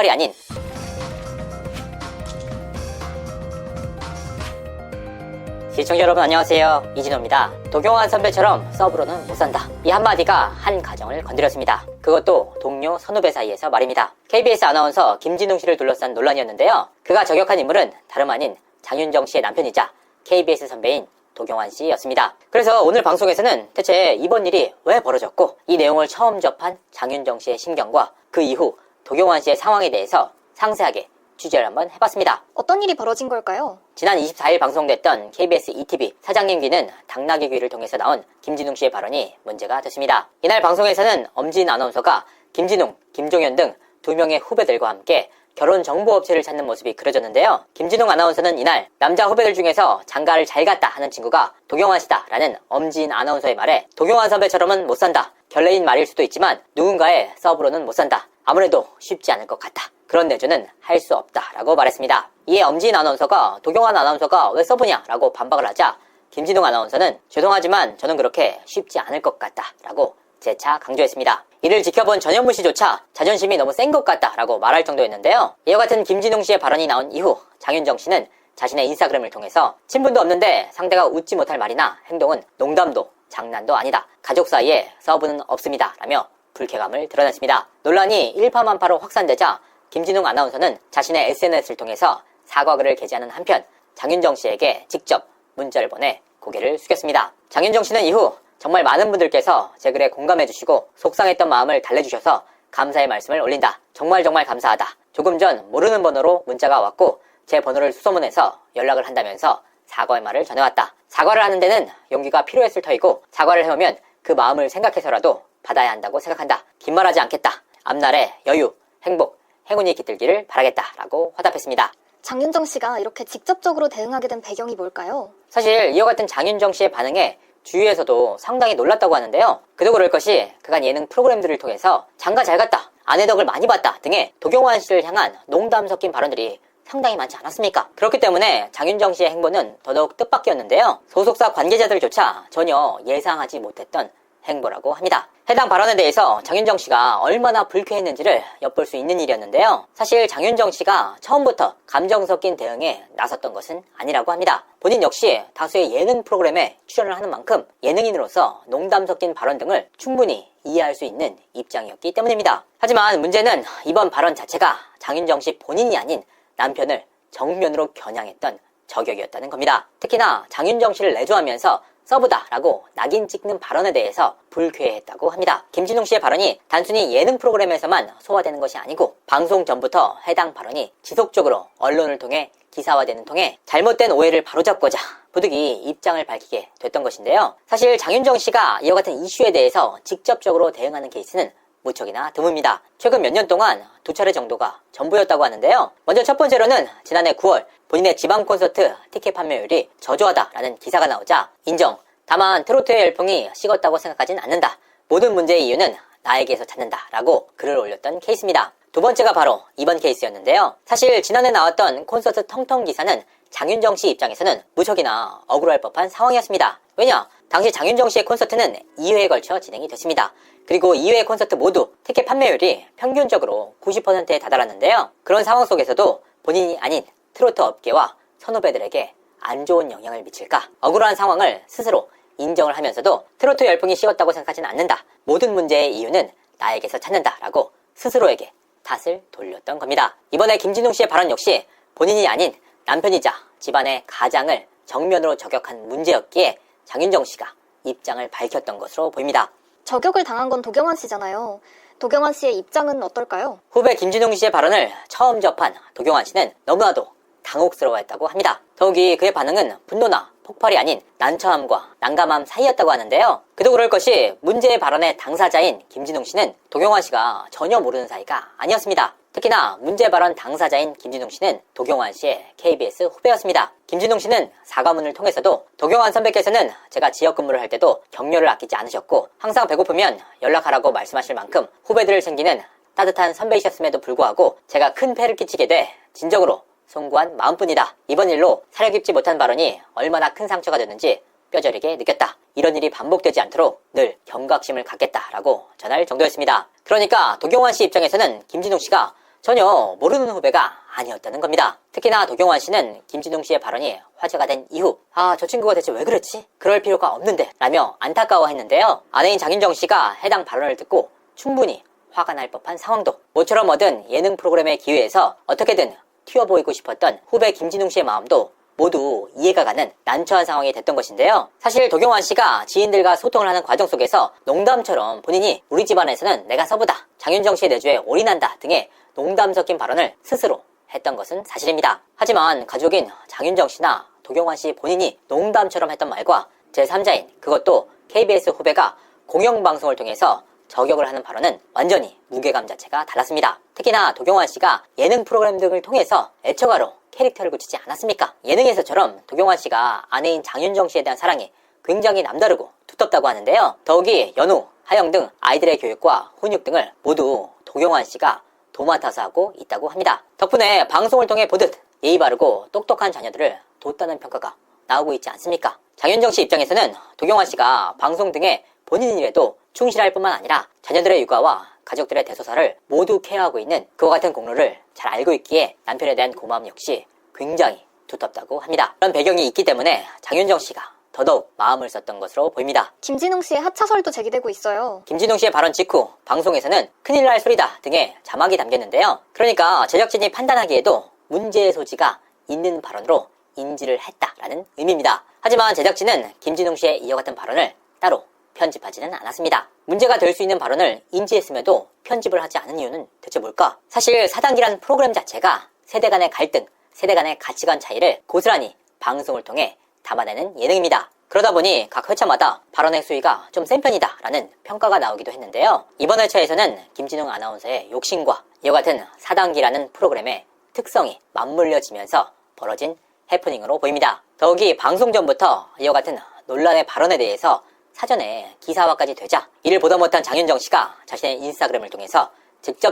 폭발이 아닌 시청자 여러분 안녕하세요, 이진호입니다. 도경환 선배처럼 서브로는 못산다, 이 한마디가 한 가정을 건드렸습니다. 그것도 동료 선후배 사이에서 말입니다. KBS 아나운서 김진웅 씨를 둘러싼 논란이었는데요. 그가 저격한 인물은 다름 아닌 장윤정 씨의 남편이자 KBS 선배인 도경환 씨였습니다. 그래서 오늘 방송에서는 대체 이번 일이 왜 벌어졌고, 이 내용을 처음 접한 장윤정 씨의 심경과 그 이후 도경환 씨의 상황에 대해서 상세하게 취재를 한번 해봤습니다. 어떤 일이 벌어진 걸까요? 지난 24일 방송됐던 KBS ETV 사장님 귀는 당나귀 귀를 통해서 나온 김진웅 씨의 발언이 문제가 됐습니다. 이날 방송에서는 엄진 아나운서가 김진웅, 김종현 등 두 명의 후배들과 함께 결혼 정보 업체를 찾는 모습이 그려졌는데요. 김진웅 아나운서는 이날 남자 후배들 중에서 장가를 잘 갔다 하는 친구가 도경환 씨다 라는 엄진 아나운서의 말에, 도경환 선배처럼은 못 산다, 결례인 말일 수도 있지만 누군가의 서브로는 못 산다, 아무래도 쉽지 않을 것 같다, 그런 내조는 할 수 없다 라고 말했습니다. 이에 엄진 아나운서가 도경환 아나운서가 왜 서브냐 라고 반박을 하자, 김진웅 아나운서는 죄송하지만 저는 그렇게 쉽지 않을 것 같다 라고 재차 강조했습니다. 이를 지켜본 전현무 씨조차 자존심이 너무 센 것 같다 라고 말할 정도였는데요. 이와 같은 김진웅 씨의 발언이 나온 이후 장윤정 씨는 자신의 인스타그램을 통해서 친분도 없는데 상대가 웃지 못할 말이나 행동은 농담도 장난도 아니다, 가족 사이에 서브는 없습니다 라며 불쾌감을 드러냈습니다. 논란이 일파만파로 확산되자 김진웅 아나운서는 자신의 SNS를 통해서 사과글을 게재하는 한편 장윤정 씨에게 직접 문자를 보내 고개를 숙였습니다. 장윤정 씨는 이후 정말 많은 분들께서 제 글에 공감해주시고 속상했던 마음을 달래주셔서 감사의 말씀을 올린다, 정말 감사하다, 조금 전 모르는 번호로 문자가 왔고 제 번호를 수소문해서 연락을 한다면서 사과의 말을 전해왔다. 사과를 하는 데는 용기가 필요했을 터이고 사과를 해오면 그 마음을 생각해서라도 받아야 한다고 생각한다. 긴 말하지 않겠다. 앞날에 여유, 행복, 행운이 깃들기를 바라겠다 라고 화답했습니다. 장윤정 씨가 이렇게 직접적으로 대응하게 된 배경이 뭘까요? 사실 이와 같은 장윤정 씨의 반응에 주위에서도 상당히 놀랐다고 하는데요. 그도 그럴 것이 그간 예능 프로그램들을 통해서 장가 잘 갔다, 아내 덕을 많이 봤다 등의 도경환 씨를 향한 농담 섞인 발언들이 상당히 많지 않았습니까? 그렇기 때문에 장윤정 씨의 행보는 더더욱 뜻밖이었는데요. 소속사 관계자들조차 전혀 예상하지 못했던 행보라고 합니다. 해당 발언에 대해서 장윤정 씨가 얼마나 불쾌했는지를 엿볼 수 있는 일이었는데요. 사실 장윤정 씨가 처음부터 감정 섞인 대응에 나섰던 것은 아니라고 합니다. 본인 역시 다수의 예능 프로그램에 출연을 하는 만큼 예능인으로서 농담 섞인 발언 등을 충분히 이해할 수 있는 입장이었기 때문입니다. 하지만 문제는 이번 발언 자체가 장윤정 씨 본인이 아닌 남편을 정면으로 겨냥했던 저격이었다는 겁니다. 특히나 장윤정 씨를 내조하면서 서브다 라고 낙인 찍는 발언에 대해서 불쾌했다고 합니다. 김진웅 씨의 발언이 단순히 예능 프로그램에서만 소화되는 것이 아니고 방송 전부터 해당 발언이 지속적으로 언론을 통해 기사화되는 통에 잘못된 오해를 바로잡고자 부득이 입장을 밝히게 됐던 것인데요. 사실 장윤정 씨가 이와 같은 이슈에 대해서 직접적으로 대응하는 케이스는 무척이나 드뭅니다. 최근 몇 년 동안 2차례 정도가 전부였다고 하는데요. 먼저 첫 번째로는 지난해 9월 본인의 지방 콘서트 티켓 판매율이 저조하다라는 기사가 나오자 인정, 다만 트로트의 열풍이 식었다고 생각하진 않는다, 모든 문제의 이유는 나에게서 찾는다 라고 글을 올렸던 케이스입니다. 두 번째가 바로 이번 케이스였는데요. 사실 지난해 나왔던 콘서트 텅텅 기사는 장윤정 씨 입장에서는 무척이나 억울할 법한 상황이었습니다. 왜냐? 당시 장윤정 씨의 콘서트는 2회에 걸쳐 진행이 됐습니다. 그리고 2회 콘서트 모두 티켓 판매율이 평균적으로 90%에 다다랐는데요. 그런 상황 속에서도 본인이 아닌 트로트 업계와 선후배들에게 안 좋은 영향을 미칠까? 억울한 상황을 스스로 인정을 하면서도 트로트 열풍이 식었다고 생각하지는 않는다, 모든 문제의 이유는 나에게서 찾는다 라고 스스로에게 탓을 돌렸던 겁니다. 이번에 김진웅 씨의 발언 역시 본인이 아닌 남편이자 집안의 가장을 정면으로 저격한 문제였기에 장윤정 씨가 입장을 밝혔던 것으로 보입니다. 저격을 당한 건 도경환 씨잖아요. 도경환 씨의 입장은 어떨까요? 후배 김진웅 씨의 발언을 처음 접한 도경환 씨는 너무나도 당혹스러워했다고 합니다. 더욱이 그의 반응은 분노나 폭발이 아닌 난처함과 난감함 사이였다고 하는데요. 그도 그럴 것이 문제의 발언의 당사자인 김진웅 씨는 도경환 씨가 전혀 모르는 사이가 아니었습니다. 특히나 문제 발언 당사자인 김진웅 씨는 도경환 씨의 KBS 후배였습니다. 김진웅 씨는 사과문을 통해서도 도경환 선배께서는 제가 지역 근무를 할 때도 격려를 아끼지 않으셨고 항상 배고프면 연락하라고 말씀하실 만큼 후배들을 챙기는 따뜻한 선배이셨음에도 불구하고 제가 큰 폐를 끼치게 돼 진정으로 송구한 마음뿐이다. 이번 일로 사려 깊지 못한 발언이 얼마나 큰 상처가 됐는지 뼈저리게 느꼈다. 이런 일이 반복되지 않도록 늘 경각심을 갖겠다라고 전할 정도였습니다. 그러니까 도경환 씨 입장에서는 김진웅 씨가 전혀 모르는 후배가 아니었다는 겁니다. 특히나 도경완 씨는 김진웅 씨의 발언이 화제가 된 이후 저 친구가 대체 왜 그랬지? 그럴 필요가 없는데 라며 안타까워했는데요. 아내인 장윤정 씨가 해당 발언을 듣고 충분히 화가 날 법한 상황도 모처럼 얻은 예능 프로그램의 기회에서 어떻게든 튀어 보이고 싶었던 후배 김진웅 씨의 마음도 모두 이해가 가는 난처한 상황이 됐던 것인데요. 사실 도경완 씨가 지인들과 소통을 하는 과정 속에서 농담처럼 본인이 우리 집안에서는 내가 서부다, 장윤정 씨의 내조에 올인한다 등의 농담 섞인 발언을 스스로 했던 것은 사실입니다. 하지만 가족인 장윤정 씨나 도경완 씨 본인이 농담처럼 했던 말과 제3자인 그것도 KBS 후배가 공영방송을 통해서 저격을 하는 발언은 완전히 무게감 자체가 달랐습니다. 특히나 도경완 씨가 예능 프로그램 등을 통해서 애처가로 캐릭터를 굳히지 않았습니까? 예능에서처럼 도경완 씨가 아내인 장윤정 씨에 대한 사랑이 굉장히 남다르고 두텁다고 하는데요. 더욱이 연우, 하영 등 아이들의 교육과 훈육 등을 모두 도경완 씨가 도맡아서 하고 있다고 합니다. 덕분에 방송을 통해 보듯 예의 바르고 똑똑한 자녀들을 뒀다는 평가가 나오고 있지 않습니까? 장윤정 씨 입장에서는 도경완 씨가 방송 등의 본인 일에도 충실할 뿐만 아니라 자녀들의 육아와 가족들의 대소사를 모두 케어하고 있는 그와 같은 공로를 잘 알고 있기에 남편에 대한 고마움 역시 굉장히 두텁다고 합니다. 그런 배경이 있기 때문에 장윤정 씨가 더더욱 마음을 썼던 것으로 보입니다. 김진웅 씨의 하차설도 제기되고 있어요. 김진웅 씨의 발언 직후 방송에서는 큰일 날 소리다 등의 자막이 담겼는데요. 그러니까 제작진이 판단하기에도 문제의 소지가 있는 발언으로 인지를 했다라는 의미입니다. 하지만 제작진은 김진웅 씨의 이와 같은 발언을 따로 편집하지는 않았습니다. 문제가 될 수 있는 발언을 인지했음에도 편집을 하지 않은 이유는 대체 뭘까? 사실 4단계라는 프로그램 자체가 세대 간의 갈등, 세대 간의 가치관 차이를 고스란히 방송을 통해 담아내는 예능입니다. 그러다 보니 각 회차마다 발언의 수위가 좀 센 편이다 라는 평가가 나오기도 했는데요. 이번 회차에서는 김진웅 아나운서의 욕심과 이와 같은 4단계라는 프로그램의 특성이 맞물려지면서 벌어진 해프닝으로 보입니다. 더욱이 방송 전부터 이와 같은 논란의 발언에 대해서 사전에 기사화까지 되자 이를 보다 못한 장윤정 씨가 자신의 인스타그램을 통해서 직접